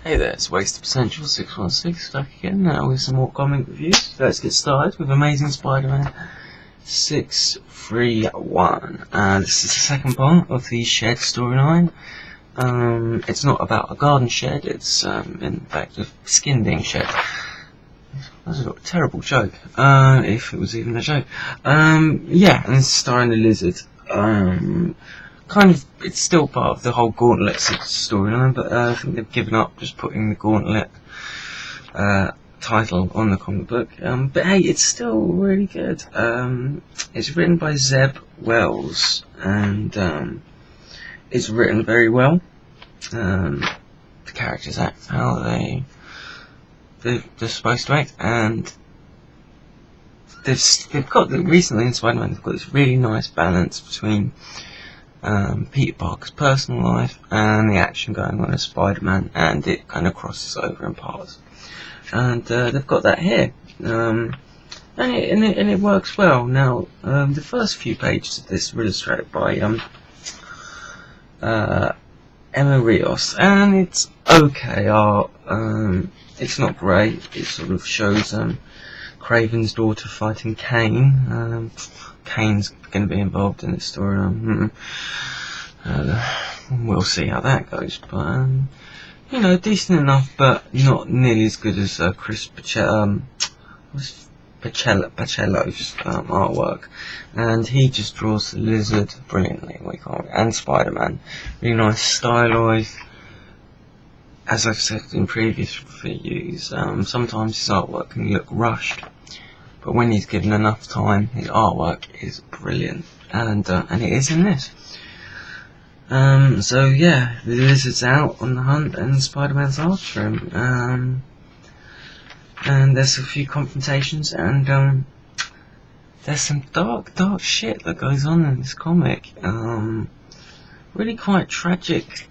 Hey there, it's Wasted Potential 616 back again now with some more comic reviews. Let's get started with Amazing Spider-Man 631. This is the second part of the shed storyline. It's not about a garden shed, it's in fact a skin being shed. That's a terrible joke, if it was even a joke. Yeah, and it's starring the Lizard. Kind of, it's still part of the whole Gauntlet storyline, but I think they've given up just putting the Gauntlet title on the comic book. But hey, it's still really good. It's written by Zeb Wells, and it's written very well. The characters act how they're supposed to act, and they've got recently in Spider-Man they've got this really nice balance between Peter Parker's personal life and the action going on as Spider-Man, and it kind of crosses over in parts. And they've got that here, and it works well. Now, the first few pages of this were illustrated by Emma Rios, and it's okay art. It's not great. It sort of shows Craven's daughter fighting Kane. Kane's going to be involved in this story. We'll see how that goes, but you know, decent enough, but not nearly as good as Chris Pacello's artwork, and he just draws the Lizard brilliantly. And Spider-Man, really nice stylized. As I've said in previous reviews, sometimes his artwork can look rushed, but when he's given enough time, his artwork is brilliant, and it is in this. So yeah, the Lizard's out on the hunt, and Spider-Man's after him. And there's a few confrontations, and there's some dark shit that goes on in this comic. Really quite tragic,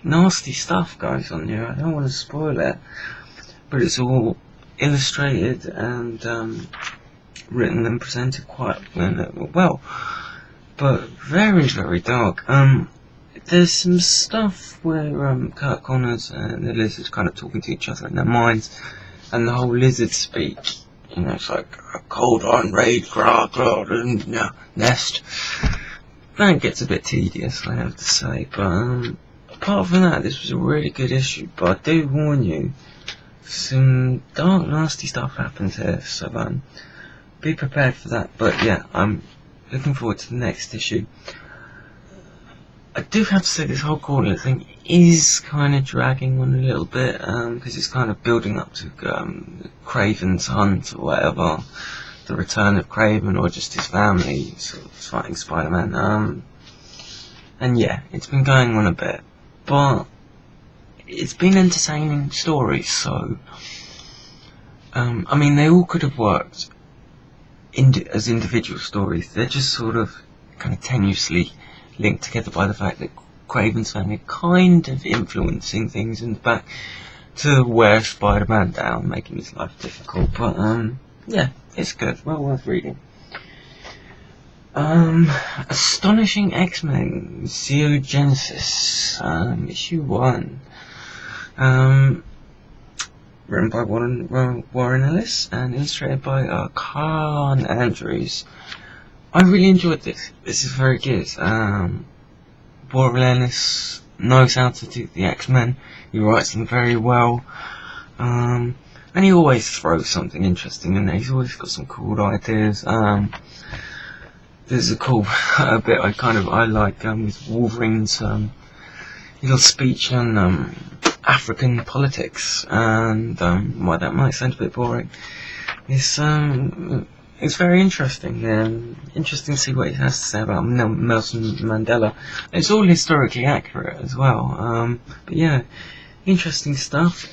nasty stuff goes on here. I don't want to spoil it, but it's all illustrated and written and presented quite well, but very, very dark. There's some stuff where Kurt Connors and the Lizard kind of talking to each other in their minds, and the whole Lizard speak, you know, it's like a cold on raid, nest. That gets a bit tedious, I have to say, but apart from that, this was a really good issue. But I do warn you, some dark, nasty stuff happens here, so be prepared for that. But yeah, I'm looking forward to the next issue. I do have to say, this whole Gauntlet thing is kind of dragging on a little bit, because it's kind of building up to Kraven's hunt or whatever, the return of Kraven, or just his family sort of fighting Spider-Man. And yeah, it's been going on a bit, but it's been entertaining stories, so I mean, they all could have worked as individual stories. They're just sort of kind of tenuously linked together by the fact that Kraven's family are kind of influencing things in the back to wear Spider-Man down, making his life difficult. But yeah, it's good, well worth reading. Astonishing Xmen Xenogenesis, issue 1. Written by Warren Ellis and illustrated by Khan Andrews. I really enjoyed this. This is very good. Warren Ellis knows how to do the X-Men. He writes them very well. And he always throws something interesting in there. He's always got some cool ideas. There's a cool bit I like with Wolverine's little speech on African politics, and why that might sound a bit boring. It's very interesting. Interesting to see what he has to say about Nelson Mandela. It's all historically accurate as well. But yeah, interesting stuff.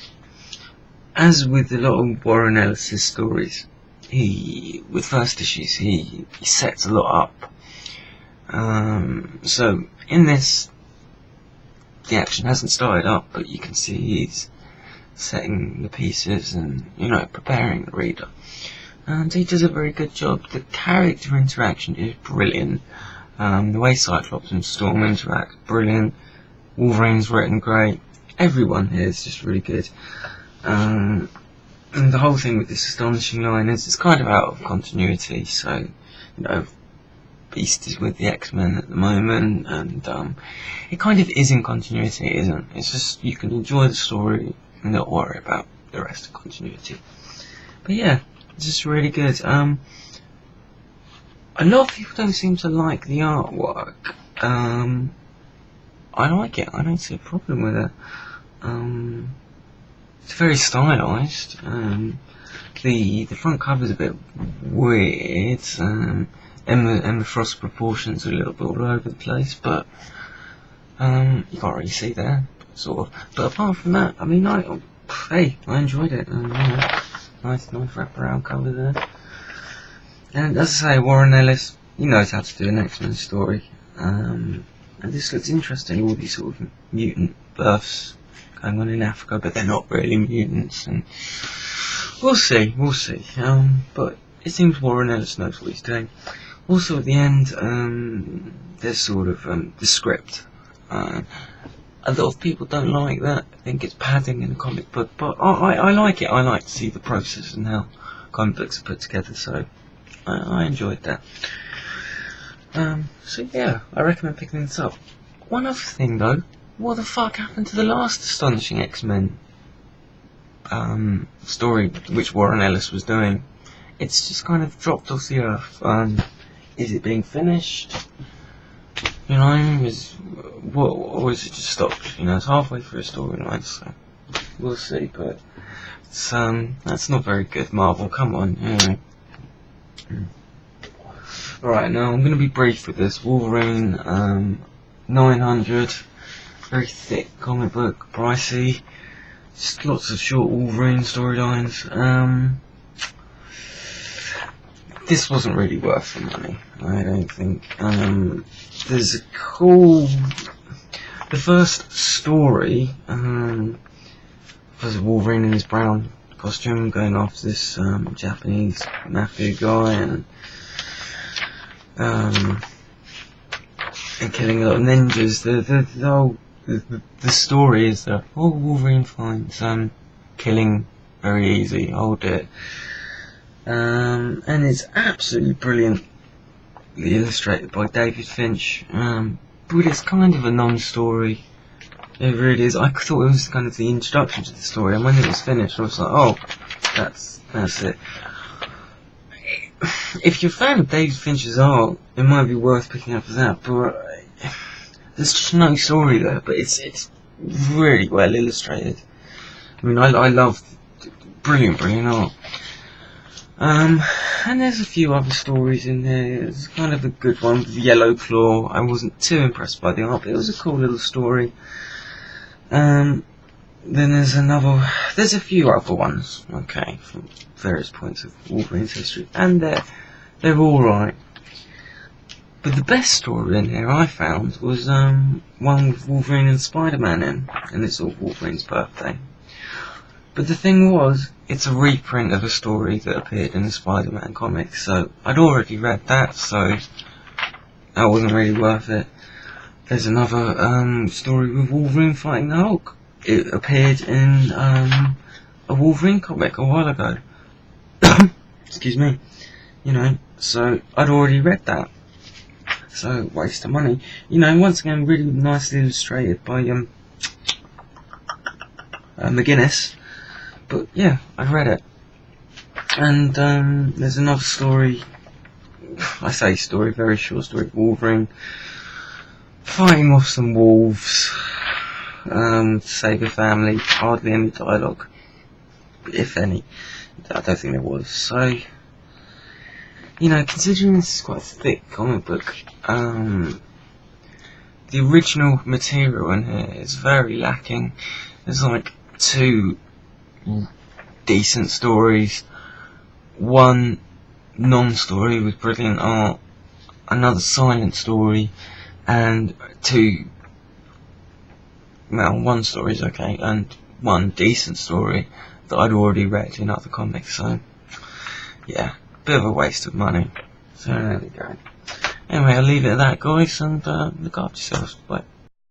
As with a lot of Warren Ellis' stories, with first issues, he sets a lot up. So in this, the action hasn't started up, but you can see he's setting the pieces and, you know, preparing the reader. And he does a very good job. The character interaction is brilliant. The way Cyclops and Storm interact, brilliant. Wolverine's written great. everyone here is just really good. And the whole thing with this Astonishing line is it's kind of out of continuity, so, you know, Beast is with the Xmen at the moment, and it kind of is in continuity, it isn't. It's just, you can enjoy the story and not worry about the rest of continuity. But yeah, it's just really good. A lot of people don't seem to like the artwork. I like it, I don't see a problem with it. It's very stylised. The front cover's a bit weird. Emma Frost's proportions are a little bit all over the place, but you can't really see there, sort of. But apart from that, I mean, I enjoyed it. Nice wraparound cover there. And as I say, Warren Ellis, he knows how to do an X-Men story. And this looks interesting. All these sort of mutant births going on in Africa, but they're not really mutants. And we'll see. But it seems Warren Ellis knows what he's doing. Also at the end, there's sort of the script. A lot of people don't like that. I think it's padding in a comic book, but I like it. I like to see the process and how comic books are put together, so I enjoyed that. So yeah, I recommend picking this up. One other thing though, what the fuck happened to the last Astonishing X-Men story which Warren Ellis was doing? It's just kind of dropped off the earth. Is it being finished? You know, or is it just stopped? You know, it's halfway through a storyline, so we'll see. But it's that's not very good, Marvel. Come on, you know. Alright, now I'm going to be brief with this. Wolverine, 900, very thick comic book, pricey, just lots of short Wolverine storylines. This wasn't really worth the money, I don't think. There's a cool... The first story was Wolverine in his brown costume going after this Japanese mafia guy and killing a lot of ninjas. The story is that Wolverine finds killing very easy. Hold it. And it's absolutely brilliantly illustrated by David Finch. But it's kind of a non-story. It really is. I thought it was kind of the introduction to the story, and when it was finished, I was like, oh, that's it. If you're a fan of David Finch's art, it might be worth picking up for that. But there's just no story there. But it's really well illustrated. I mean, I love brilliant art. And there's a few other stories in there. It's kind of a good one with Yellow Claw. I wasn't too impressed by the art, but it was a cool little story. Then there's a few other ones, okay, from various points of Wolverine's history, and they're alright. But the best story in here I found was one with Wolverine and Spiderman in, and it's all Wolverine's birthday. But the thing was, it's a reprint of a story that appeared in the Spider-Man comics, so I'd already read that, so that wasn't really worth it. There's another story with Wolverine fighting the Hulk. It appeared in a Wolverine comic a while ago. Excuse me. You know, so I'd already read that. So, waste of money. You know, once again, really nicely illustrated by McGuinness. But yeah, I read it. And there's another story, I say story, very short story of Wolverine fighting off some wolves to save a family. Hardly any dialogue, if any. I don't think there was. So, you know, considering this is quite a thick comic book, the original material in here is very lacking. There's like 2 decent stories, 1 non-story with brilliant art, another silent story, and 2, well, 1 story's okay, and 1 decent story that I'd already read in other comics, so yeah, bit of a waste of money. So there we go. Anyway, I'll leave it at that, guys, and look after yourselves. Bye.